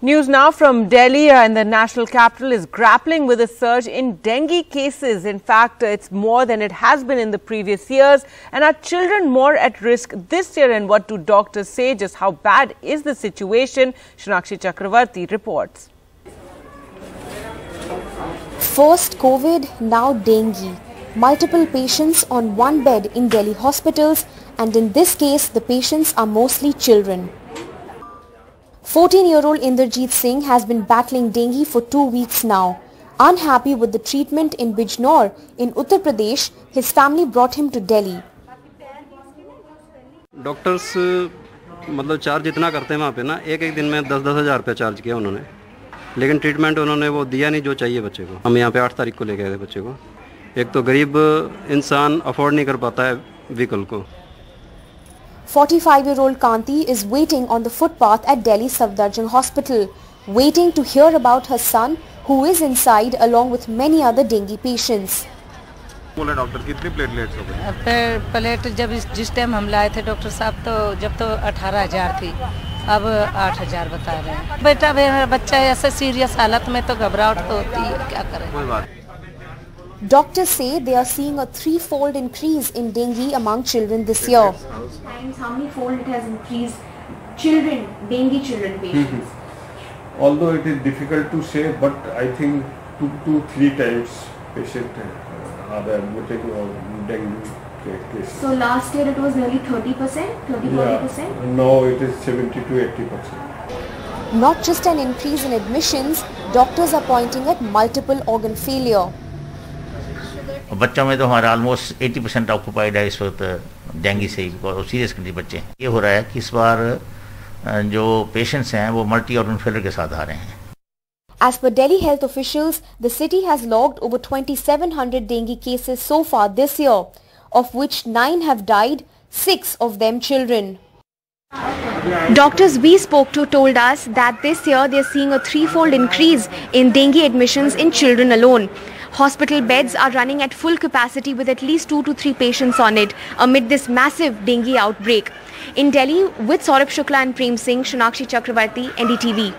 News now from Delhi, and the national capital is grappling with a surge in dengue cases. In fact, it's more than it has been in the previous years. And are children more at risk this year? And what do doctors say? Just how bad is the situation? Shunakshi Chakravarti reports. First COVID, now dengue. Multiple patients on one bed in Delhi hospitals, and in this case, the patients are mostly children. 14-year-old Inderjeet Singh has been battling dengue for 2 weeks now. Unhappy with the treatment in Bijnor in Uttar Pradesh, his family brought him to Delhi. Doctors मतलब charge इतना करते हैं वहाँ पे ना, एक दिन में 10-10 हज़ार रुपये चार्ज किया उन्होंने, लेकिन ट्रीटमेंट उन्होंने वो दिया नहीं जो चाहिए बच्चे को। हम यहाँ पे 8 तारीख को लेके आए थे बच्चे को। एक तो गरीब इंसान अफोर्ड नहीं कर पाता है व्हीकल को। 45-year-old Kanti is waiting on the footpath at Delhi Safdarjung Hospital, waiting to hear about her son who is inside along with many other dengue patients. बोले डॉक्टर कितनी प्लेटलेट्स हो गई? प्लेट जब जिस टाइम हम लाए थे डॉक्टर साहब तो 18,000 थी, अब 8,000 बता रहे हैं। बेटा मेरा बच्चा ऐसे सीरियस हालत में तो घबराहट तो होती है, क्या करें। कोई बात। Doctors say they are seeing a 3-fold increase in dengue among children this year. Times how many fold it has increased children, dengue children patients? Although it is difficult to say, but I think 2 to 3 times patient are admitted on dengue cases. So last year it was nearly 30%, 30-40%? Now it is 70 to 80%. Not just an increase in admissions, doctors are pointing at multiple organ failure. बच्चों में तो हमारा almost 80% occupied है इस वक्त dengue से, serious condition बच्चे हैं। ये हो रहा है कि इस बार जो पेशेंट्स हैं वो मल्टी ऑर्गन फेलियर के साथ आ रहे हैं। As per Delhi health officials, the city has logged over 2,700 dengue cases so far this year, of which 9 have died, 6 of them children. Doctors we spoke to told us that this year they are seeing a 3-fold increase in dengue admissions in children alone. Hospital beds are running at full capacity with at least 2 to 3 patients on it amid this massive dengue outbreak. In Delhi, with Saurabh Shukla and Prem Singh, Shunakshi Chakravarti, NDTV.